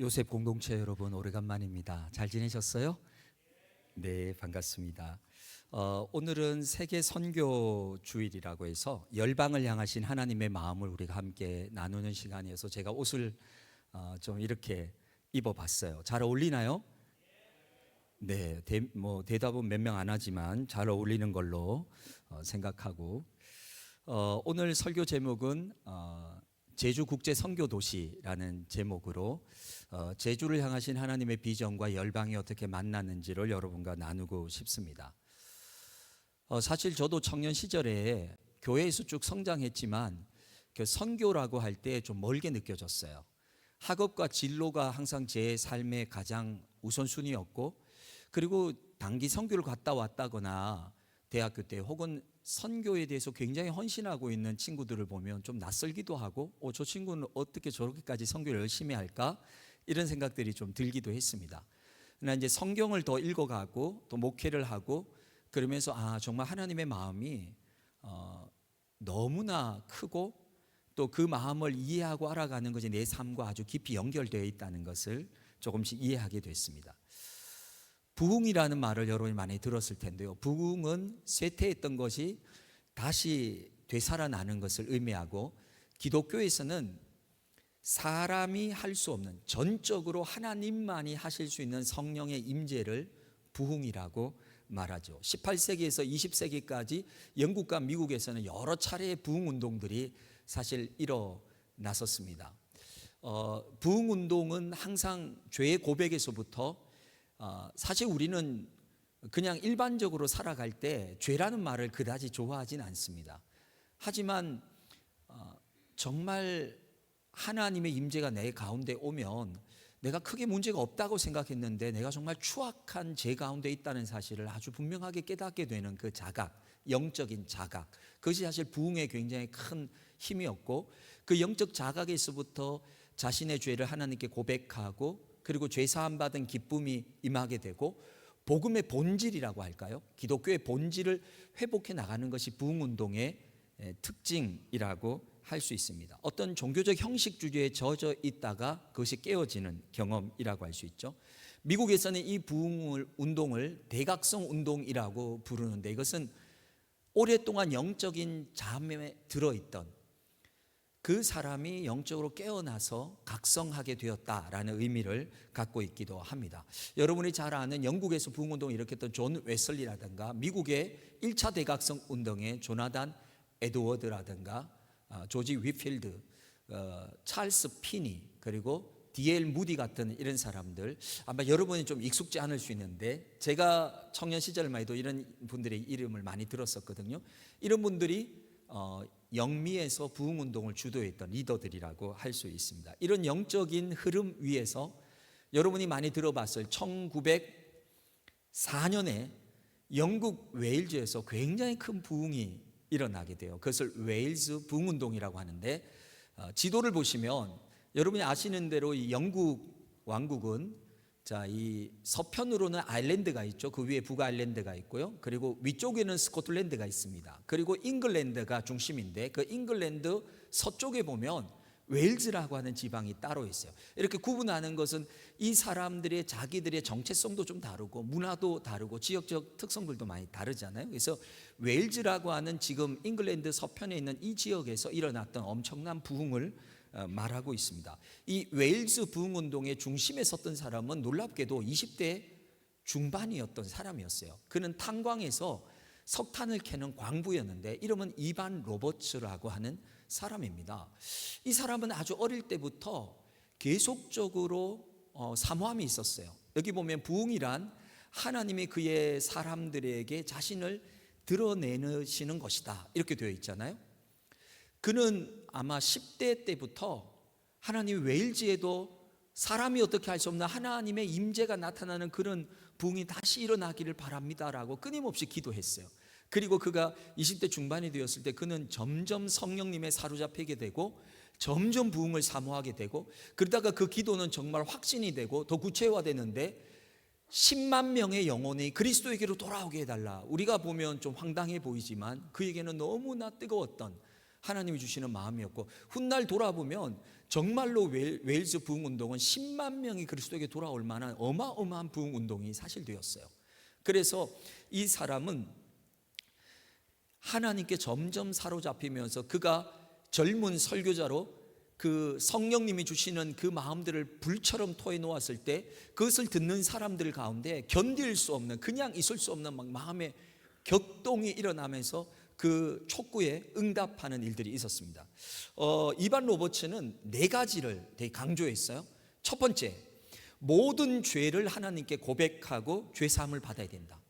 요셉 공동체 여러분, 오래간만입니다. 잘 지내셨어요? 네, 반갑습니다. 오늘은 세계 선교 주일이라고 해서 열방을 향하신 하나님의 마음을 우리가 함께 나누는 시간이어서 제가 옷을 좀 이렇게 입어봤어요. 잘 어울리나요? 네, 대답은 몇 명 안 하지만 잘 어울리는 걸로 생각하고, 오늘 설교 제목은 제주 국제 선교 도시라는 제목으로 제주를 향하신 하나님의 비전과 열방이 어떻게 만났는지를 여러분과 나누고 싶습니다. 사실 저도 청년 시절에 교회에서 쭉 성장했지만 그 선교라고 할 때 좀 멀게 느껴졌어요. 학업과 진로가 항상 제 삶의 가장 우선순위였고, 그리고 단기 선교를 갔다 왔다거나 대학교 때 혹은 선교에 대해서 굉장히 헌신하고 있는 친구들을 보면 좀 낯설기도 하고, 저 친구는 어떻게 저렇게까지 선교를 열심히 할까? 이런 생각들이 좀 들기도 했습니다. 그러나 이제 성경을 더 읽어가고 또 목회를 하고 그러면서 정말 하나님의 마음이 너무나 크고 또 그 마음을 이해하고 알아가는 것이 내 삶과 아주 깊이 연결되어 있다는 것을 조금씩 이해하게 됐습니다. 부흥이라는 말을 여러분이 많이 들었을 텐데요. 부흥은 쇠퇴했던 것이 다시 되살아나는 것을 의미하고, 기독교에서는 사람이 할 수 없는, 전적으로 하나님만이 하실 수 있는 성령의 임재를 부흥이라고 말하죠. 18세기에서 20세기까지 영국과 미국에서는 여러 차례의 부흥 운동들이 사실 일어났었습니다. 부흥 운동은 항상 죄의 고백에서부터, 사실 우리는 그냥 일반적으로 살아갈 때 죄라는 말을 그다지 좋아하진 않습니다. 하지만 정말 하나님의 임재가 내 가운데 오면 내가 크게 문제가 없다고 생각했는데 내가 정말 추악한 죄 가운데 있다는 사실을 아주 분명하게 깨닫게 되는 그 자각, 영적인 자각, 그것이 사실 부흥에 굉장히 큰 힘이었고, 그 영적 자각에서부터 자신의 죄를 하나님께 고백하고 그리고 죄 사함 받은 기쁨이 임하게 되고, 복음의 본질이라고 할까요? 기독교의 본질을 회복해 나가는 것이 부흥 운동의 특징이라고 할 수 있습니다. 어떤 종교적 형식주의에 젖어 있다가 그것이 깨어지는 경험이라고 할 수 있죠. 미국에서는 이 부흥 운동을 대각성 운동이라고 부르는데, 이것은 오랫동안 영적인 잠에 들어있던 그 사람이 영적으로 깨어나서 각성하게 되었다라는 의미를 갖고 있기도 합니다. 여러분이 잘 아는 영국에서 부흥운동을 일으켰던 존 웨슬리라든가, 미국의 1차 대각성 운동의 조나단 에드워드라든가, 조지 위필드, 찰스 피니, 그리고 D.L. 무디 같은 이런 사람들, 아마 여러분이 좀 익숙지 않을 수 있는데, 제가 청년 시절만 해도 이런 분들의 이름을 많이 들었었거든요. 이런 분들이 영미에서 부흥운동을 주도했던 리더들이라고 할 수 있습니다. 이런 영적인 흐름 위에서 여러분이 많이 들어봤을 1904년에 영국 웨일즈에서 굉장히 큰 부흥이 일어나게 돼요. 그것을 웨일즈 부흥운동이라고 하는데, 지도를 보시면 여러분이 아시는 대로 이 영국 왕국은 이 서편으로는 아일랜드가 있죠. 그 위에 북아일랜드가 있고요. 그리고 위쪽에는 스코틀랜드가 있습니다. 그리고 잉글랜드가 중심인데, 그 잉글랜드 서쪽에 보면 웨일즈라고 하는 지방이 따로 있어요. 이렇게 구분하는 것은 이 사람들의 자기들의 정체성도 좀 다르고 문화도 다르고 지역적 특성들도 많이 다르잖아요. 그래서 웨일즈라고 하는 지금 잉글랜드 서편에 있는 이 지역에서 일어났던 엄청난 부흥을 말하고 있습니다. 이 웨일즈 부흥운동의 중심에 섰던 사람은 놀랍게도 20대 중반이었던 사람이었어요. 그는 탄광에서 석탄을 캐는 광부였는데, 이름은 이반 로버츠라고 하는 사람입니다. 이 사람은 아주 어릴 때부터 계속적으로 사모함이 있었어요. 여기 보면 부흥이란 하나님이 그의 사람들에게 자신을 드러내시는 것이다, 이렇게 되어 있잖아요. 그는 아마 10대 때부터 하나님 웨일즈에도 사람이 어떻게 할 수 없는 하나님의 임재가 나타나는 그런 부흥이 다시 일어나기를 바랍니다라고 끊임없이 기도했어요. 그리고 그가 20대 중반이 되었을 때 그는 점점 성령님에 사로잡히게 되고 점점 부흥을 사모하게 되고, 그러다가 그 기도는 정말 확신이 되고 더 구체화되는데, 10만 명의 영혼이 그리스도에게로 돌아오게 해달라. 우리가 보면 좀 황당해 보이지만 그에게는 너무나 뜨거웠던 하나님이 주시는 마음이었고, 훗날 돌아보면 정말로 웨일즈 부흥운동은 10만 명이 그리스도에게 돌아올 만한 어마어마한 부흥운동이 사실 되었어요. 그래서 이 사람은 하나님께 점점 사로잡히면서 그가 젊은 설교자로 그 성령님이 주시는 그 마음들을 불처럼 토해 놓았을 때 그것을 듣는 사람들 가운데 견딜 수 없는, 그냥 있을 수 없는 마음의 격동이 일어나면서 그 촉구에 응답하는 일들이 있었습니다. 이반 로버츠는 4가지를 되게 강조했어요. 첫 번째, 모든 죄를 하나님께 고백하고 죄사함을 받아야 된다.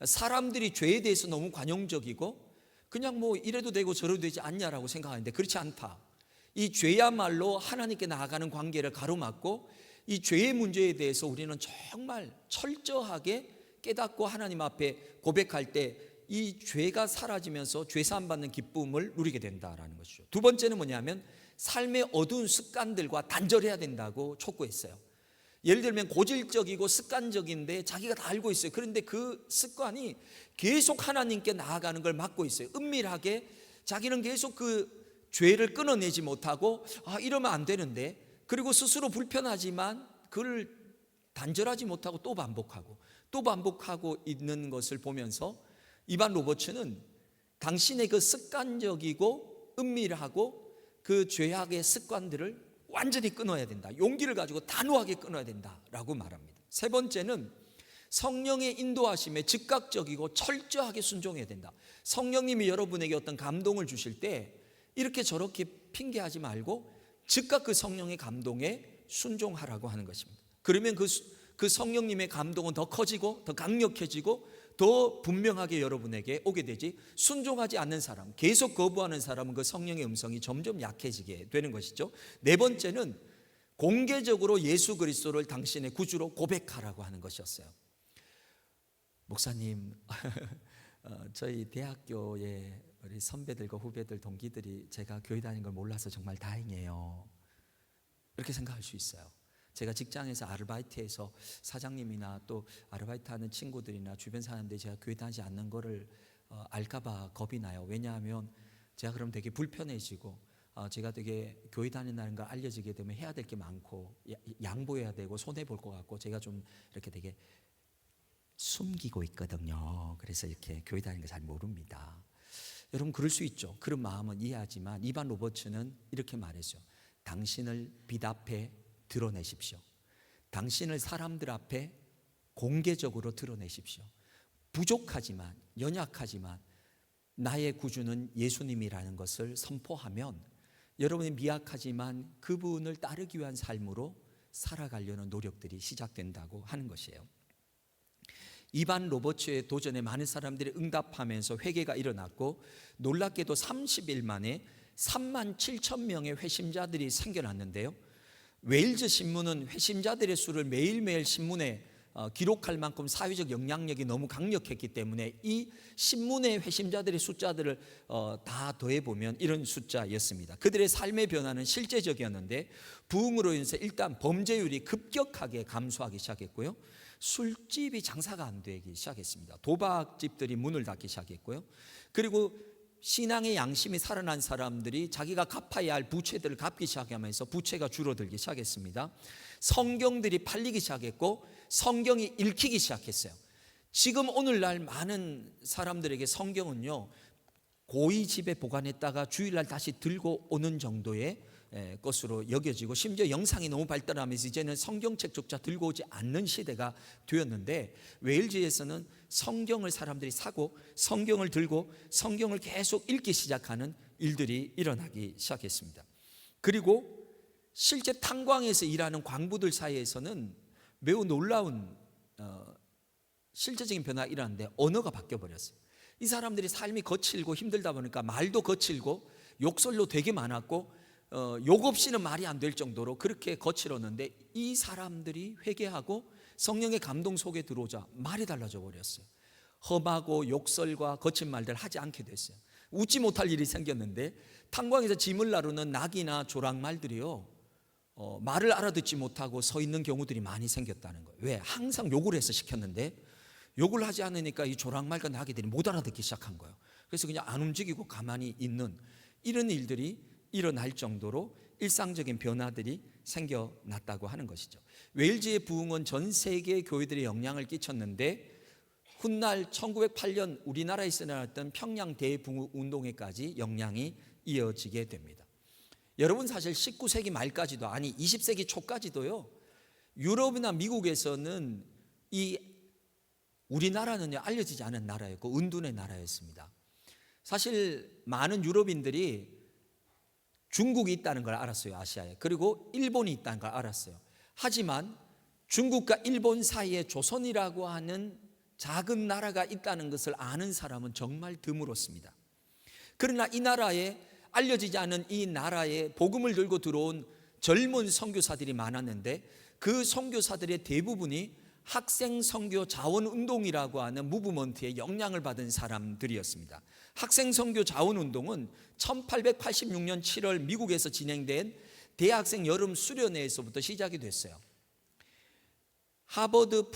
사람들이 죄에 대해서 너무 관용적이고 그냥 뭐 이래도 되고 저래도 되지 않냐라고 생각하는데 그렇지 않다. 이 죄야말로 하나님께 나아가는 관계를 가로막고 이 죄의 문제에 대해서 우리는 정말 철저하게 깨닫고 하나님 앞에 고백할 때 이 죄가 사라지면서 죄사함 받는 기쁨을 누리게 된다라는 것이죠. 두 번째는 뭐냐면 삶의 어두운 습관들과 단절해야 된다고 촉구했어요. 예를 들면 고질적이고 습관적인데 자기가 다 알고 있어요. 그런데 그 습관이 계속 하나님께 나아가는 걸 막고 있어요. 은밀하게 자기는 계속 그 죄를 끊어내지 못하고 이러면 안 되는데, 그리고 스스로 불편하지만 그걸 단절하지 못하고 또 반복하고 있는 것을 보면서 이반 로버츠는 당신의 그 습관적이고 은밀하고 그 죄악의 습관들을 완전히 끊어야 된다. 용기를 가지고 단호하게 끊어야 된다라고 말합니다. 세 번째는 성령의 인도하심에 즉각적이고 철저하게 순종해야 된다. 성령님이 여러분에게 어떤 감동을 주실 때 이렇게 저렇게 핑계하지 말고 즉각 그 성령의 감동에 순종하라고 하는 것입니다. 그러면 그 성령님의 감동은 더 커지고 더 강력해지고 더 분명하게 여러분에게 오게 되지, 순종하지 않는 사람, 계속 거부하는 사람은 그 성령의 음성이 점점 약해지게 되는 것이죠. 네 번째는 공개적으로 예수 그리스도를 당신의 구주로 고백하라고 하는 것이었어요. 목사님, 저희 대학교에 우리 선배들과 후배들, 동기들이 제가 교회 다니는 걸 몰라서 정말 다행이에요. 이렇게 생각할 수 있어요. 제가 직장에서 아르바이트해서 사장님이나 또 아르바이트하는 친구들이나 주변 사람들이 제가 교회 다니지 않는 거를 알까봐 겁이 나요. 왜냐하면 제가 그럼 되게 불편해지고 제가 되게 교회 다닌다는 걸 알려지게 되면 해야 될 게 많고 양보해야 되고 손해볼 것 같고 제가 좀 이렇게 되게 숨기고 있거든요. 그래서 이렇게 교회 다니는 거 잘 모릅니다. 여러분 그럴 수 있죠. 그런 마음은 이해하지만 이반 로버츠는 이렇게 말했어요. 당신을 빛 앞에 드러내십시오. 당신을 사람들 앞에 공개적으로 드러내십시오. 부족하지만 연약하지만 나의 구주는 예수님이라는 것을 선포하면 여러분이 미약하지만 그분을 따르기 위한 삶으로 살아가려는 노력들이 시작된다고 하는 것이에요. 이반 로버츠의 도전에 많은 사람들이 응답하면서 회개가 일어났고 놀랍게도 30일 만에 3만 7천 명의 회심자들이 생겨났는데요. 웨일즈 신문은 회심자들의 수를 매일매일 신문에 기록할 만큼 사회적 영향력이 너무 강력했기 때문에 이 신문의 회심자들의 숫자들을 다 더해보면 이런 숫자였습니다. 그들의 삶의 변화는 실제적이었는데 부흥으로 인해서 일단 범죄율이 급격하게 감소하기 시작했고요. 술집이 장사가 안 되기 시작했습니다. 도박집들이 문을 닫기 시작했고요. 그리고 신앙의 양심이 살아난 사람들이 자기가 갚아야 할 부채들을 갚기 시작하면서 부채가 줄어들기 시작했습니다. 성경들이 팔리기 시작했고 성경이 읽히기 시작했어요. 지금 오늘날 많은 사람들에게 성경은요 고이 집에 보관했다가 주일날 다시 들고 오는 정도의 것으로 여겨지고 심지어 영상이 너무 발달하면서 이제는 성경책조차 들고 오지 않는 시대가 되었는데 웨일즈에서는 성경을 사람들이 사고 성경을 들고 성경을 계속 읽기 시작하는 일들이 일어나기 시작했습니다. 그리고 실제 탄광에서 일하는 광부들 사이에서는 매우 놀라운 실제적인 변화가 일어났는데 언어가 바뀌어버렸어요. 이 사람들이 삶이 거칠고 힘들다 보니까 말도 거칠고 욕설도 되게 많았고 욕 없이는 말이 안 될 정도로 그렇게 거칠었는데 이 사람들이 회개하고 성령의 감동 속에 들어오자 말이 달라져 버렸어요. 험하고 욕설과 거친 말들 하지 않게 됐어요. 웃지 못할 일이 생겼는데 탄광에서 짐을 나르는 낙이나 조랑말들이요 말을 알아듣지 못하고 서 있는 경우들이 많이 생겼다는 거예요. 왜? 항상 욕을 해서 시켰는데 욕을 하지 않으니까 이 조랑말과 낙이들이 못 알아듣기 시작한 거예요. 그래서 그냥 안 움직이고 가만히 있는 이런 일들이 일어날 정도로 일상적인 변화들이 생겨났다고 하는 것이죠. 웨일즈의 부흥은 전 세계 교회들의 영향을 끼쳤는데 훗날 1908년 우리나라에서 일어났던 평양 대부흥 운동에까지 영향이 이어지게 됩니다. 여러분, 사실 19세기 말까지도, 아니 20세기 초까지도요, 유럽이나 미국에서는 이 우리나라는요 알려지지 않은 나라였고 은둔의 나라였습니다. 사실 많은 유럽인들이 중국이 있다는 걸 알았어요, 아시아에. 그리고 일본이 있다는 걸 알았어요. 하지만 중국과 일본 사이에 조선이라고 하는 작은 나라가 있다는 것을 아는 사람은 정말 드물었습니다. 그러나 이 나라에, 알려지지 않은 이 나라에 복음을 들고 들어온 젊은 선교사들이 많았는데 그 선교사들의 대부분이 학생 선교 자원 운동이라고 하는 무브먼트에 영향을 받은 사람들이었습니다. 학생 선교 자원 운동은 1886년 7월 미국에서 진행된 대학생 여름 수련회에서부터 시작이 됐어요. 하버드,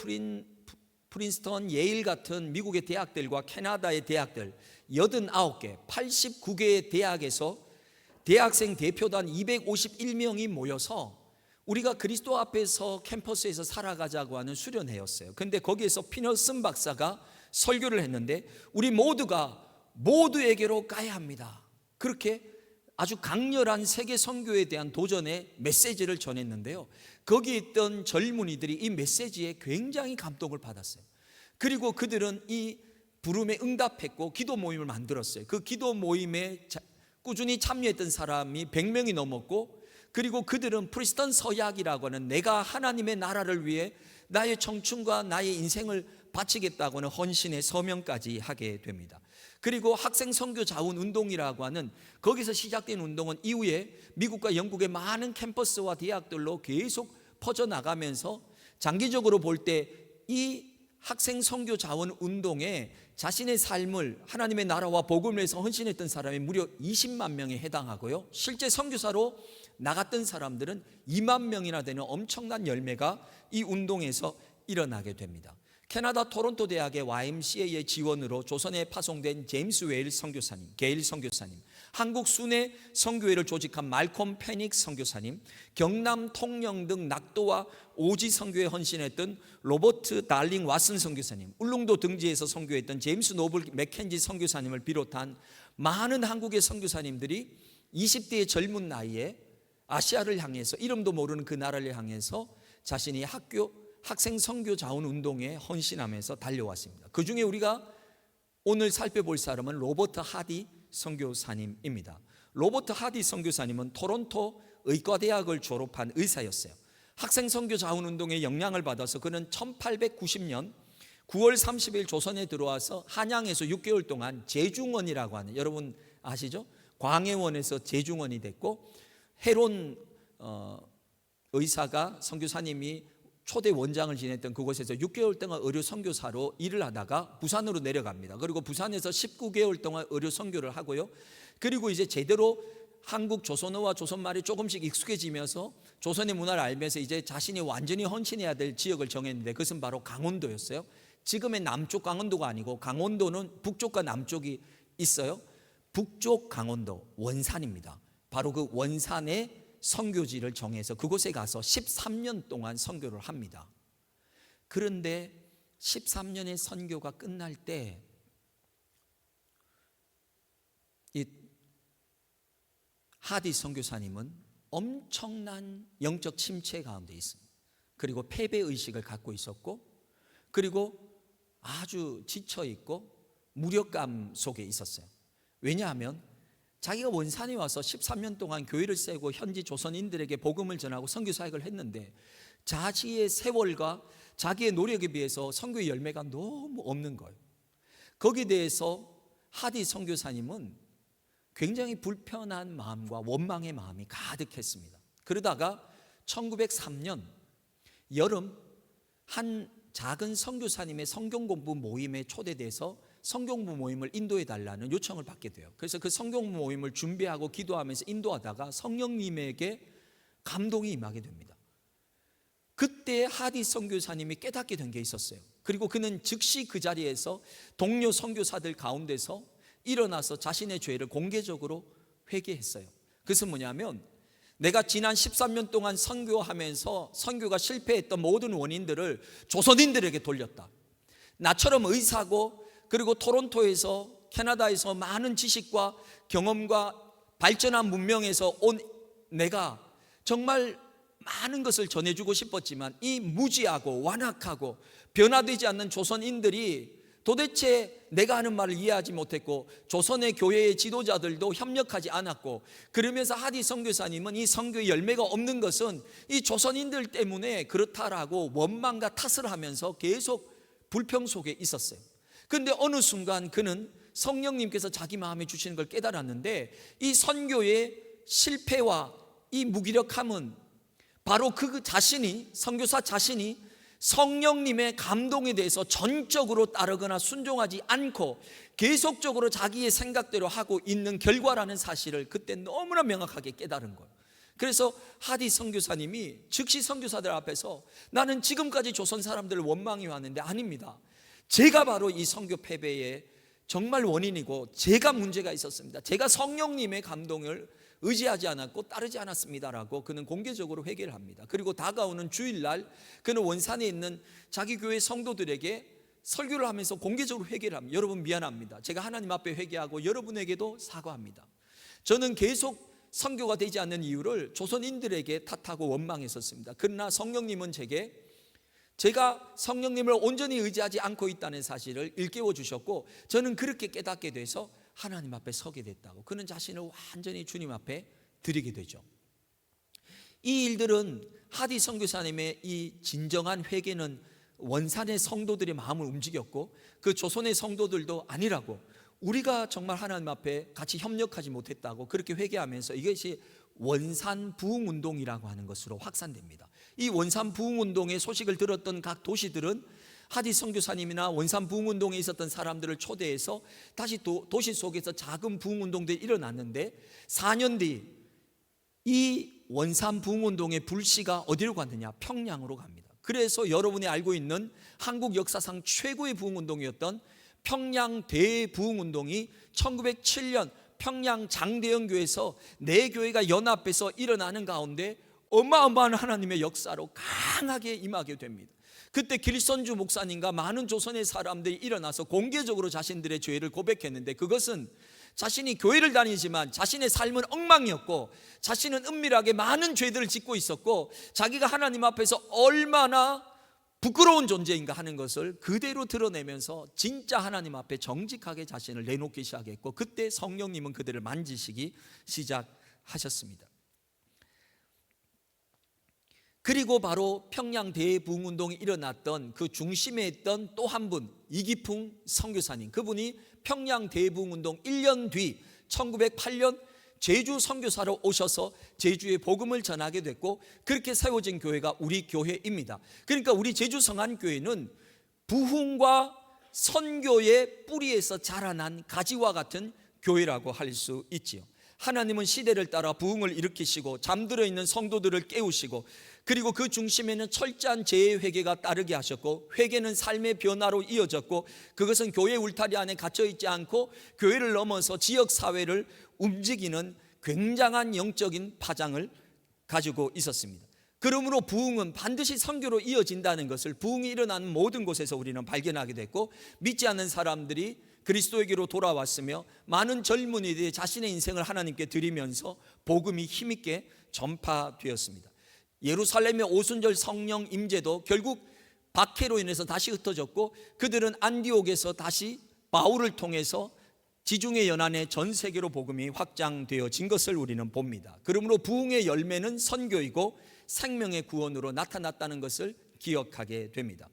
프린스턴, 예일 같은 미국의 대학들과 캐나다의 대학들 89개, 89개의 대학에서 대학생 대표단 251명이 모여서 우리가 그리스도 앞에서 캠퍼스에서 살아가자고 하는 수련회였어요. 그런데 거기에서 피너슨 박사가 설교를 했는데 우리 모두가 모두에게로 가야 합니다. 그렇게 아주 강렬한 세계 선교에 대한 도전의 메시지를 전했는데요, 거기에 있던 젊은이들이 이 메시지에 굉장히 감동을 받았어요. 그리고 그들은 이 부름에 응답했고 기도 모임을 만들었어요. 그 기도 모임에 꾸준히 참여했던 사람이 100명이 넘었고, 그리고 그들은 프리스턴 서약이라고 하는 내가 하나님의 나라를 위해 나의 청춘과 나의 인생을 바치겠다고 하는 헌신의 서명까지 하게 됩니다. 그리고 학생 선교 자원 운동이라고 하는, 거기서 시작된 운동은 이후에 미국과 영국의 많은 캠퍼스와 대학들로 계속 퍼져나가면서 장기적으로 볼 때 이 학생 선교 자원 운동에 자신의 삶을 하나님의 나라와 복음을 위해서 헌신했던 사람이 무려 20만 명에 해당하고요, 실제 선교사로 나갔던 사람들은 2만 명이나 되는 엄청난 열매가 이 운동에서 일어나게 됩니다. 캐나다 토론토 대학의 YMCA의 지원으로 조선에 파송된 제임스 웨일 선교사님, 게일 선교사님, 한국 순회 선교회를 조직한 말콤 페닉 선교사님, 경남 통영 등 낙도와 오지 선교에 헌신했던 로버트 달링 왓슨 선교사님, 울릉도 등지에서 선교했던 제임스 노블 맥켄지 선교사님을 비롯한 많은 한국의 선교사님들이 20대의 젊은 나이에 아시아를 향해서, 이름도 모르는 그 나라를 향해서 자신이 학생 선교 자원 운동에 헌신하면서 달려왔습니다. 그 중에 우리가 오늘 살펴볼 사람은 로버트 하디 선교사님입니다. 로버트 하디 선교사님은 토론토 의과대학을 졸업한 의사였어요. 학생 선교 자원 운동에 영향을 받아서 그는 1890년 9월 30일 조선에 들어와서 한양에서 6개월 동안 재중원이라고 하는, 여러분 아시죠? 광해원에서 재중원이 됐고, 헤론 의사가 선교사님이 초대 원장을 지냈던 그곳에서 6개월 동안 의료 선교사로 일을 하다가 부산으로 내려갑니다. 그리고 부산에서 19개월 동안 의료 선교를 하고요, 그리고 이제 제대로 한국 조선어와 조선말이 조금씩 익숙해지면서 조선의 문화를 알면서 이제 자신이 완전히 헌신해야 될 지역을 정했는데 그것은 바로 강원도였어요. 지금의 남쪽 강원도가 아니고, 강원도는 북쪽과 남쪽이 있어요. 북쪽 강원도 원산입니다. 바로 그 원산의 선교지를 정해서 그곳에 가서 13년 동안 선교를 합니다. 그런데 13년의 선교가 끝날 때 이 하디 선교사님은 엄청난 영적 침체 가운데 있습니다. 그리고 패배의식을 갖고 있었고, 그리고 아주 지쳐있고 무력감 속에 있었어요. 왜냐하면 자기가 원산에 와서 13년 동안 교회를 세우고 현지 조선인들에게 복음을 전하고 선교 사역을 했는데 자기의 세월과 자기의 노력에 비해서 선교의 열매가 너무 없는 거예요. 거기에 대해서 하디 선교사님은 굉장히 불편한 마음과 원망의 마음이 가득했습니다. 그러다가 1903년 여름 한 작은 선교사님의 성경 공부 모임에 초대돼서 성경부 모임을 인도해 달라는 요청을 받게 돼요. 그래서 그 성경부 모임을 준비하고 기도하면서 인도하다가 성령님에게 감동이 임하게 됩니다. 그때 하디 선교사님이 깨닫게 된 게 있었어요. 그리고 그는 즉시 그 자리에서 동료 선교사들 가운데서 일어나서 자신의 죄를 공개적으로 회개했어요. 그것은 뭐냐면, 내가 지난 13년 동안 선교하면서 선교가 실패했던 모든 원인들을 조선인들에게 돌렸다. 나처럼 의사고 그리고 토론토에서 캐나다에서 많은 지식과 경험과 발전한 문명에서 온 내가 정말 많은 것을 전해주고 싶었지만 이 무지하고 완악하고 변화되지 않는 조선인들이 도대체 내가 하는 말을 이해하지 못했고 조선의 교회의 지도자들도 협력하지 않았고, 그러면서 하디 선교사님은 이 선교의 열매가 없는 것은 이 조선인들 때문에 그렇다라고 원망과 탓을 하면서 계속 불평 속에 있었어요. 그런데 어느 순간 그는 성령님께서 자기 마음에 주시는 걸 깨달았는데, 이 선교의 실패와 이 무기력함은 바로 그 자신이, 선교사 자신이 성령님의 감동에 대해서 전적으로 따르거나 순종하지 않고 계속적으로 자기의 생각대로 하고 있는 결과라는 사실을 그때 너무나 명확하게 깨달은 거예요. 그래서 하디 선교사님이 즉시 선교사들 앞에서 나는 지금까지 조선 사람들을 원망해 왔는데 아닙니다, 제가 바로 이 선교 패배의 정말 원인이고 제가 문제가 있었습니다. 제가 성령님의 감동을 의지하지 않았고 따르지 않았습니다라고 그는 공개적으로 회개를 합니다. 그리고 다가오는 주일날 그는 원산에 있는 자기 교회 성도들에게 설교를 하면서 공개적으로 회개를 합니다. 여러분 미안합니다. 제가 하나님 앞에 회개하고 여러분에게도 사과합니다. 저는 계속 선교가 되지 않는 이유를 조선인들에게 탓하고 원망했었습니다. 그러나 성령님은 제가 성령님을 온전히 의지하지 않고 있다는 사실을 일깨워 주셨고, 저는 그렇게 깨닫게 돼서 하나님 앞에 서게 됐다고 그는 자신을 완전히 주님 앞에 드리게 되죠. 이 일들은 하디 선교사님의 이 진정한 회개는 원산의 성도들의 마음을 움직였고, 그 조선의 성도들도 아니라고, 우리가 정말 하나님 앞에 같이 협력하지 못했다고 그렇게 회개하면서 이것이 원산 부흥 운동이라고 하는 것으로 확산됩니다. 이 원산 부흥 운동의 소식을 들었던 각 도시들은 하디 선교사님이나 원산 부흥 운동에 있었던 사람들을 초대해서 다시 도시 속에서 작은 부흥 운동들이 일어났는데, 4년 뒤 이 원산 부흥 운동의 불씨가 어디로 갔느냐? 평양으로 갑니다. 그래서 여러분이 알고 있는 한국 역사상 최고의 부흥 운동이었던 평양 대부흥 운동이 1907년 평양 장대영교에서 네 교회가 연합해서 일어나는 가운데 어마어마한 하나님의 역사로 강하게 임하게 됩니다. 그때 길선주 목사님과 많은 조선의 사람들이 일어나서 공개적으로 자신들의 죄를 고백했는데, 그것은 자신이 교회를 다니지만 자신의 삶은 엉망이었고 자신은 은밀하게 많은 죄들을 짓고 있었고 자기가 하나님 앞에서 얼마나 부끄러운 존재인가 하는 것을 그대로 드러내면서 진짜 하나님 앞에 정직하게 자신을 내놓기 시작했고, 그때 성령님은 그들을 만지시기 시작하셨습니다. 그리고 바로 평양 대부흥운동이 일어났던 그 중심에 있던 또 한 분, 이기풍 선교사님, 그분이 평양 대부흥운동 1년 뒤 1908년 제주 선교사로 오셔서 제주에 복음을 전하게 됐고, 그렇게 세워진 교회가 우리 교회입니다. 그러니까 우리 제주 성안교회는 부흥과 선교의 뿌리에서 자라난 가지와 같은 교회라고 할 수 있지요. 하나님은 시대를 따라 부흥을 일으키시고 잠들어 있는 성도들을 깨우시고, 그리고 그 중심에는 철저한 재회개가 따르게 하셨고, 회개는 삶의 변화로 이어졌고, 그것은 교회 울타리 안에 갇혀 있지 않고 교회를 넘어서 지역 사회를 움직이는 굉장한 영적인 파장을 가지고 있었습니다. 그러므로 부흥은 반드시 선교로 이어진다는 것을 부흥이 일어나는 모든 곳에서 우리는 발견하게 됐고, 믿지 않는 사람들이 그리스도에게로 돌아왔으며 많은 젊은이들이 자신의 인생을 하나님께 드리면서 복음이 힘있게 전파되었습니다. 예루살렘의 오순절 성령 임재도 결국 박해로 인해서 다시 흩어졌고, 그들은 안디옥에서 다시 바울을 통해서 지중해 연안의 전 세계로 복음이 확장되어진 것을 우리는 봅니다. 그러므로 부흥의 열매는 선교이고 생명의 구원으로 나타났다는 것을 기억하게 됩니다.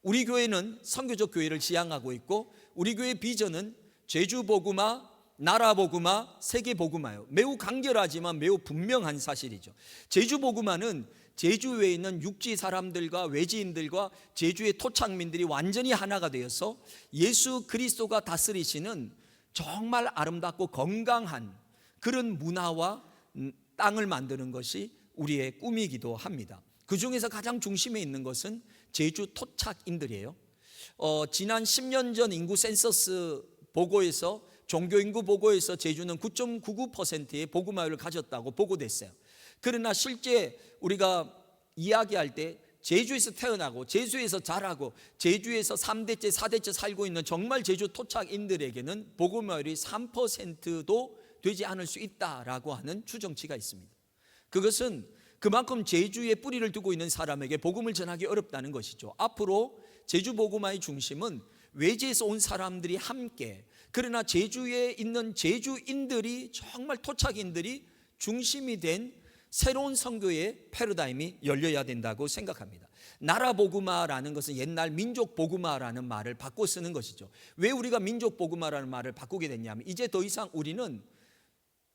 우리 교회는 선교적 교회를 지향하고 있고, 우리 교회의 비전은 제주 복음화, 나라 복음화, 세계 복음화예요. 매우 간결하지만 매우 분명한 사실이죠. 제주 복음화는 제주에 있는 육지 사람들과 외지인들과 제주의 토착민들이 완전히 하나가 되어서 예수 그리스도가 다스리시는 정말 아름답고 건강한 그런 문화와 땅을 만드는 것이 우리의 꿈이기도 합니다. 그 중에서 가장 중심에 있는 것은 제주 토착인들이에요. 지난 10년 전 인구 센서스 보고에서, 종교인구 보고에서 제주는 9.99%의 복음화율을 가졌다고 보고됐어요. 그러나 실제 우리가 이야기할 때 제주에서 태어나고 제주에서 자라고 제주에서 3대째 4대째 살고 있는 정말 제주 토착인들에게는 복음화율이 3%도 되지 않을 수 있다라고 하는 추정치가 있습니다. 그것은 그만큼 제주에 뿌리를 두고 있는 사람에게 복음을 전하기 어렵다는 것이죠. 앞으로 제주 복음화의 중심은 외지에서 온 사람들이 함께, 그러나 제주에 있는 제주인들이 정말 토착인들이 중심이 된 새로운 선교의 패러다임이 열려야 된다고 생각합니다. 나라 복음화라는 것은 옛날 민족 복음화라는 말을 바꿔 쓰는 것이죠. 왜 우리가 민족 복음화라는 말을 바꾸게 됐냐면 이제 더 이상 우리는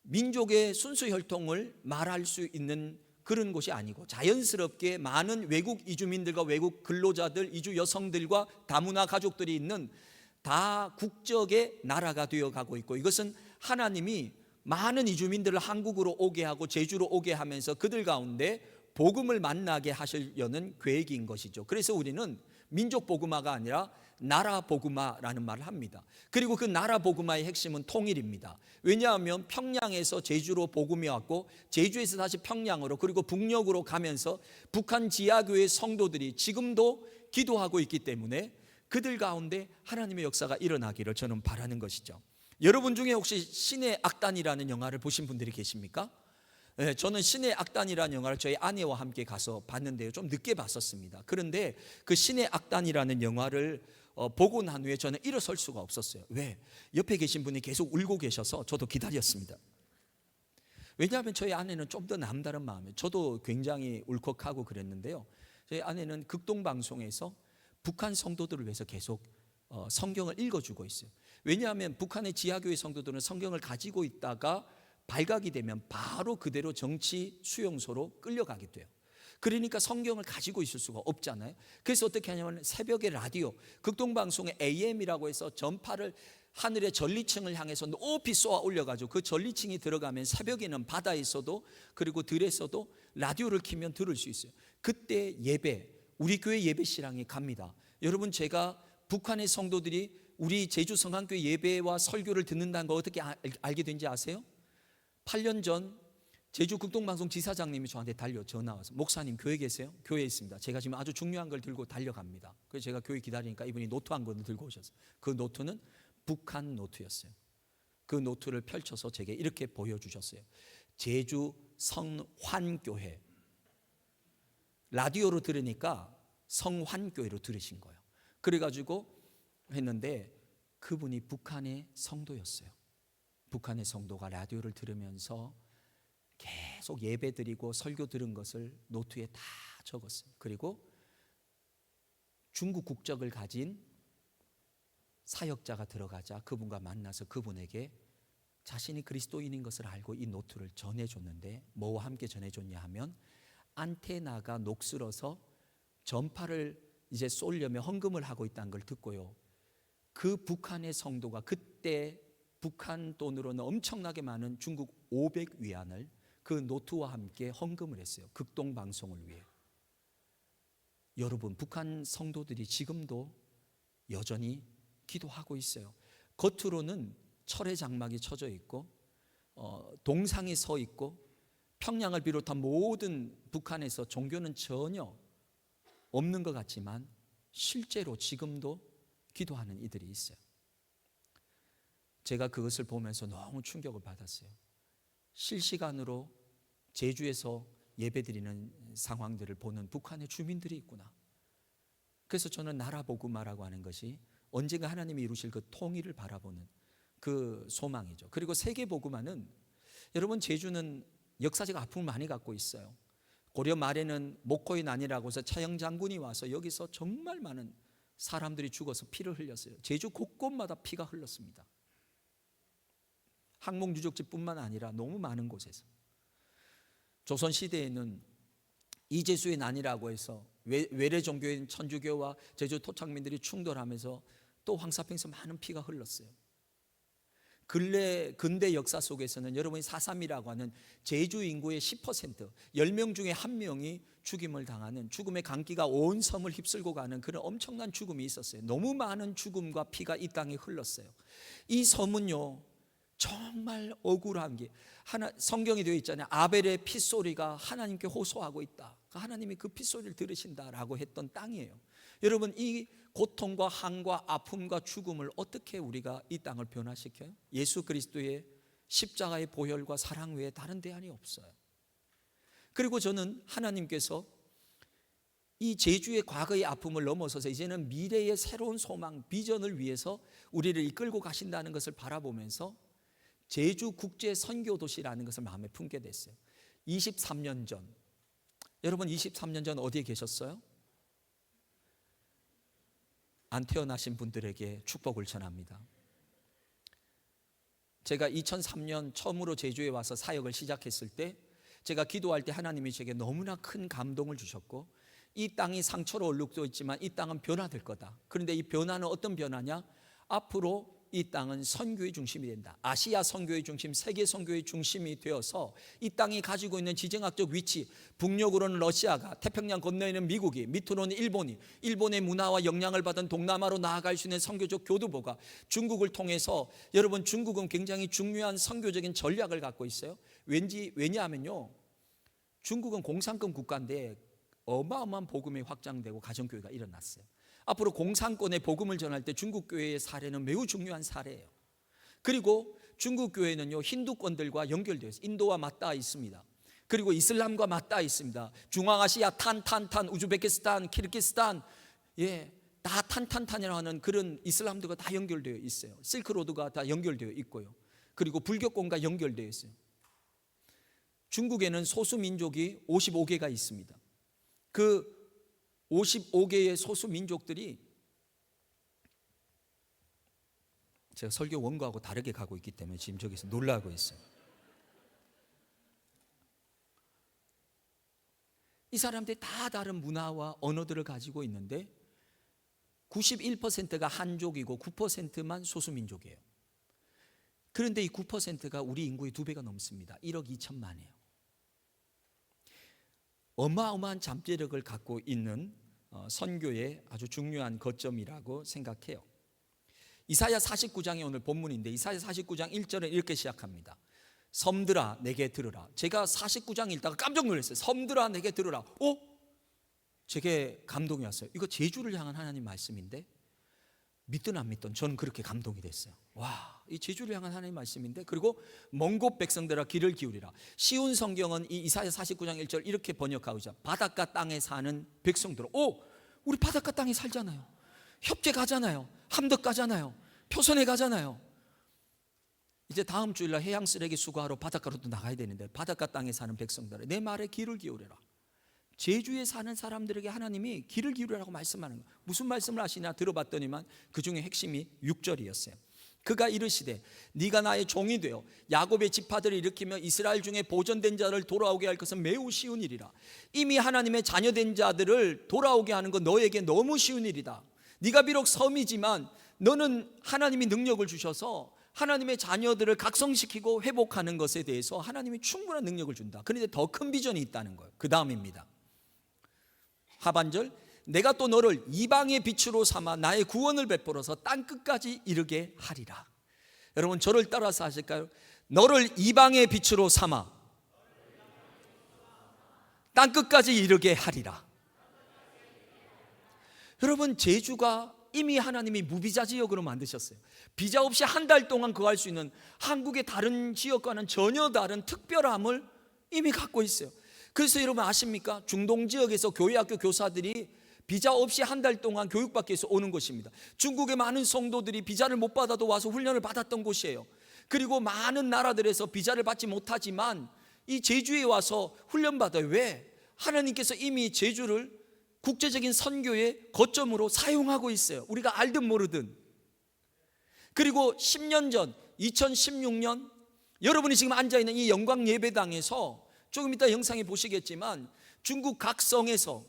민족의 순수 혈통을 말할 수 있는 그런 곳이 아니고 자연스럽게 많은 외국 이주민들과 외국 근로자들, 이주 여성들과 다문화 가족들이 있는 다국적의 나라가 되어가고 있고, 이것은 하나님이 많은 이주민들을 한국으로 오게 하고 제주로 오게 하면서 그들 가운데 복음을 만나게 하시려는 계획인 것이죠. 그래서 우리는 민족 복음화가 아니라 나라 복음화라는 말을 합니다. 그리고 그 나라 복음화의 핵심은 통일입니다. 왜냐하면 평양에서 제주로 복음이 왔고 제주에서 다시 평양으로 그리고 북녘으로 가면서 북한 지하교회 성도들이 지금도 기도하고 있기 때문에 그들 가운데 하나님의 역사가 일어나기를 저는 바라는 것이죠. 여러분 중에 혹시 신의 악단이라는 영화를 보신 분들이 계십니까? 네, 저는 신의 악단이라는 영화를 저희 아내와 함께 가서 봤는데요, 좀 늦게 봤었습니다. 그런데 그 신의 악단이라는 영화를 보고 난 후에 저는 일어설 수가 없었어요. 왜? 옆에 계신 분이 계속 울고 계셔서 저도 기다렸습니다. 왜냐하면 저희 아내는 좀 더 남다른 마음이에요. 저도 굉장히 울컥하고 그랬는데요, 저희 아내는 극동방송에서 북한 성도들을 위해서 계속 성경을 읽어주고 있어요. 왜냐하면 북한의 지하교회 성도들은 성경을 가지고 있다가 발각이 되면 바로 그대로 정치 수용소로 끌려가게 돼요. 그러니까 성경을 가지고 있을 수가 없잖아요. 그래서 어떻게 하냐면 새벽에 라디오, 극동방송의 AM이라고 해서 전파를 하늘의 전리층을 향해서 높이 쏘아 올려가지고 그 전리층이 들어가면 새벽에는 바다에서도 그리고 들에서도 라디오를 켜면 들을 수 있어요. 그때 예배, 우리 교회 예배 시랑이 갑니다. 여러분, 제가 북한의 성도들이 우리 제주 성한교회 예배와 설교를 듣는다는 거 어떻게 알게 된지 아세요? 8년 전 제주 극동방송 지사장님이 저한테 전화 와서 목사님 교회 계세요? 교회에 있습니다. 제가 지금 아주 중요한 걸 들고 달려갑니다. 그래서 제가 교회 기다리니까 이분이 노트 한 권을 들고 오셨어요. 그 노트는 북한 노트였어요. 그 노트를 펼쳐서 제게 이렇게 보여주셨어요. 제주 성환교회. 라디오로 들으니까 성환교회로 들으신 거예요. 그래가지고 했는데 그분이 북한의 성도였어요. 북한의 성도가 라디오를 들으면서 계속 예배 드리고 설교 들은 것을 노트에 다 적었어요. 그리고 중국 국적을 가진 사역자가 들어가자 그분과 만나서 그분에게 자신이 그리스도인인 것을 알고 이 노트를 전해줬는데 뭐와 함께 전해줬냐 하면 안테나가 녹슬어서 전파를 이제 쏠려면 헌금을 하고 있다는 걸 듣고요, 그 북한의 성도가 그때 북한 돈으로는 엄청나게 많은 중국 500위안을 그 노트와 함께 헌금을 했어요. 극동방송을 위해. 여러분, 북한 성도들이 지금도 여전히 기도하고 있어요. 겉으로는 철의 장막이 쳐져 있고 동상이 서 있고 평양을 비롯한 모든 북한에서 종교는 전혀 없는 것 같지만 실제로 지금도 기도하는 이들이 있어요. 제가 그것을 보면서 너무 충격을 받았어요. 실시간으로 제주에서 예배드리는 상황들을 보는 북한의 주민들이 있구나. 그래서 저는 나라 복음화라고 하는 것이 언젠가 하나님이 이루실 그 통일을 바라보는 그 소망이죠. 그리고 세계 복음화는, 여러분, 제주는 역사적 아픔을 많이 갖고 있어요. 고려 말에는 목호의 난이라고 해서 차영 장군이 와서 여기서 정말 많은 사람들이 죽어서 피를 흘렸어요. 제주 곳곳마다 피가 흘렀습니다. 항목 유적지뿐만 아니라 너무 많은 곳에서. 조선시대에는 이재수의 난이라고 해서 외래 종교인 천주교와 제주 토착민들이 충돌하면서 또 황사평에서 많은 피가 흘렀어요. 근대 역사 속에서는 여러분이 4.3이라고 하는 제주 인구의 10%, 10명 중에 1명이 죽임을 당하는, 죽음의 강기가 온 섬을 휩쓸고 가는 그런 엄청난 죽음이 있었어요. 너무 많은 죽음과 피가 이 땅에 흘렀어요. 이 섬은요 정말 억울한 게, 성경이 되어 있잖아요. 아벨의 핏소리가 하나님께 호소하고 있다. 하나님이 그 핏소리를 들으신다라고 했던 땅이에요. 여러분, 이 고통과 한과 아픔과 죽음을 어떻게 우리가 이 땅을 변화시켜요? 예수 그리스도의 십자가의 보혈과 사랑 외에 다른 대안이 없어요. 그리고 저는 하나님께서 이 제주의 과거의 아픔을 넘어서서 이제는 미래의 새로운 소망, 비전을 위해서 우리를 이끌고 가신다는 것을 바라보면서 제주 국제 선교 도시라는 것을 마음에 품게 됐어요. 23년 전, 여러분 23년 전 어디에 계셨어요? 안 태어나신 분들에게 축복을 전합니다. 제가 2003년 처음으로 제주에 와서 사역을 시작했을 때 제가 기도할 때 하나님이 제게 너무나 큰 감동을 주셨고, 이 땅이 상처로 얼룩져 있지만 이 땅은 변화될 거다. 그런데 이 변화는 어떤 변화냐? 앞으로 이 땅은 선교의 중심이 된다. 아시아 선교의 중심, 세계 선교의 중심이 되어서 이 땅이 가지고 있는 지정학적 위치, 북녘으로는 러시아가, 태평양 건너에는 미국이, 밑으로는 일본이, 일본의 문화와 영향을 받은 동남아로 나아갈 수 있는 선교적 교두보가 중국을 통해서, 여러분 중국은 굉장히 중요한 선교적인 전략을 갖고 있어요. 왜냐하면요, 중국은 공산권 국가인데 어마어마한 복음이 확장되고 가정교회가 일어났어요. 앞으로 공산권의 복음을 전할 때 중국 교회의 사례는 매우 중요한 사례예요. 그리고 중국 교회는요, 힌두권들과 연결되어 있어요. 인도와 맞닿아 있습니다. 그리고 이슬람과 맞닿아 있습니다. 중앙아시아 탄, 우즈베키스탄, 키르기스탄, 다 탄이라고 하는 그런 이슬람들과 다 연결되어 있어요. 실크로드가 다 연결되어 있고요. 그리고 불교권과 연결되어 있어요. 중국에는 소수민족이 55개가 있습니다. 그 55개의 소수민족들이, 제가 설교 원고하고 다르게 가고 있기 때문에 지금 저기서 놀라고 있어요. 이 사람들이 다 다른 문화와 언어들을 가지고 있는데 91%가 한족이고 9%만 소수민족이에요. 그런데 이 9%가 우리 인구의 2배가 넘습니다. 1억 2천만이에요. 어마어마한 잠재력을 갖고 있는 선교의 아주 중요한 거점이라고 생각해요. 이사야 49장이 오늘 본문인데, 이사야 49장 1절에 이렇게 시작합니다. 섬들아 내게 들으라. 제가 49장 읽다가 깜짝 놀랐어요. 섬들아 내게 들으라. 제게 감동이 왔어요. 이거 제주를 향한 하나님 말씀인데, 믿든 안 믿든 저는 그렇게 감동이 됐어요. 와, 이 제주를 향한 하나님 말씀인데, 그리고 먼 곳 백성들아 귀를 기울이라. 쉬운 성경은 이 이사야 49장 1절 이렇게 번역하고 있죠. 바닷가 땅에 사는 백성들아. 우리 바닷가 땅에 살잖아요. 협재 가잖아요. 함덕 가잖아요. 표선에 가잖아요. 이제 다음 주일날 해양 쓰레기 수거하러 바닷가로 또 나가야 되는데, 바닷가 땅에 사는 백성들아 내 말에 귀를 기울여라. 제주에 사는 사람들에게 하나님이 귀를 기울이라고 말씀하는 거예요. 무슨 말씀을 하시냐 들어봤더니만 그 중에 핵심이 6절이었어요. 그가 이르시되 네가 나의 종이 되어 야곱의 지파들을 일으키며 이스라엘 중에 보존된 자를 돌아오게 할 것은 매우 쉬운 일이라. 이미 하나님의 자녀된 자들을 돌아오게 하는 건 너에게 너무 쉬운 일이다. 네가 비록 섬이지만 너는 하나님이 능력을 주셔서 하나님의 자녀들을 각성시키고 회복하는 것에 대해서 하나님이 충분한 능력을 준다. 그런데 더 큰 비전이 있다는 거예요. 그 다음입니다. 하반절, 내가 또 너를 이방의 빛으로 삼아 나의 구원을 베풀어서 땅끝까지 이르게 하리라. 여러분 저를 따라서 하실까요? 너를 이방의 빛으로 삼아 땅끝까지 이르게 하리라. 여러분 제주가 이미 하나님이 무비자 지역으로 만드셨어요. 비자 없이 한 달 동안 거할 수 있는 한국의 다른 지역과는 전혀 다른 특별함을 이미 갖고 있어요. 그래서 여러분 아십니까? 중동 지역에서 교회학교 교사들이 비자 없이 한 달 동안 교육받기 위해서 오는 곳입니다. 중국의 많은 성도들이 비자를 못 받아도 와서 훈련을 받았던 곳이에요. 그리고 많은 나라들에서 비자를 받지 못하지만 이 제주에 와서 훈련받아요. 왜? 하나님께서 이미 제주를 국제적인 선교의 거점으로 사용하고 있어요. 우리가 알든 모르든. 그리고 10년 전 2016년 여러분이 지금 앉아있는 이 영광 예배당에서 조금 이따 영상에 보시겠지만 중국 각 성에서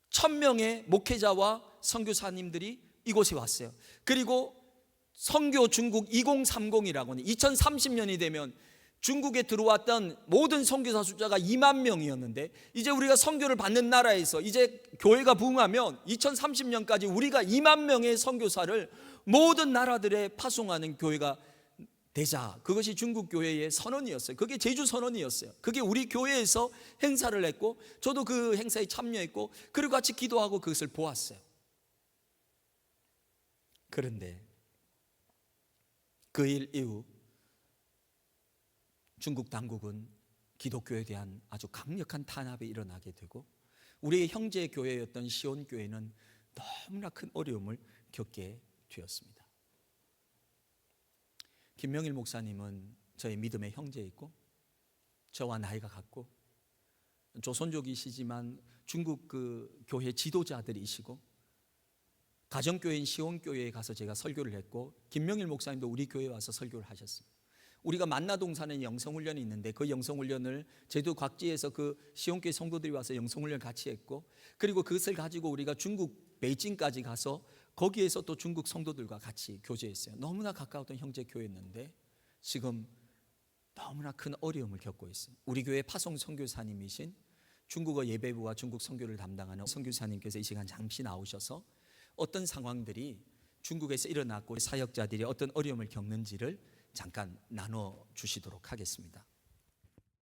1000명의 목회자와 선교사님들이 이곳에 왔어요. 그리고 선교 중국 2030이라고 하는 2030년이 되면 중국에 들어왔던 모든 선교사 숫자가 2만 명이었는데 이제 우리가 선교를 받는 나라에서 이제 교회가 부흥하면 2030년까지 우리가 2만 명의 선교사를 모든 나라들에 파송하는 교회가 되자. 그것이 중국 교회의 선언이었어요. 그게 제주 선언이었어요. 그게 우리 교회에서 행사를 했고 저도 그 행사에 참여했고 그리고 같이 기도하고 그것을 보았어요. 그런데 그 일 이후 중국 당국은 기독교에 대한 아주 강력한 탄압이 일어나게 되고 우리의 형제 교회였던 시온 교회는 너무나 큰 어려움을 겪게 되었습니다. 김명일 목사님은 저의 믿음의 형제이고 저와 나이가 같고 조선족이시지만 중국 그 교회 지도자들이시고 가정교회인 시온교회에 가서 제가 설교를 했고 김명일 목사님도 우리 교회에 와서 설교를 하셨습니다. 우리가 만나동산에 영성훈련이 있는데 그 영성훈련을 제주 각지에서 그 시온교회 성도들이 와서 영성훈련을 같이 했고 그리고 그것을 가지고 우리가 중국 베이징까지 가서 거기에서 또 중국 성도들과 같이 교제했어요. 너무나 가까웠던 형제 교회였는데 지금 너무나 큰 어려움을 겪고 있어요. 우리 교회 파송 선교사님이신 중국어 예배부와 중국 선교를 담당하는 선교사님께서 이 시간 잠시 나오셔서 어떤 상황들이 중국에서 일어났고 사역자들이 어떤 어려움을 겪는지를 잠깐 나눠 주시도록 하겠습니다.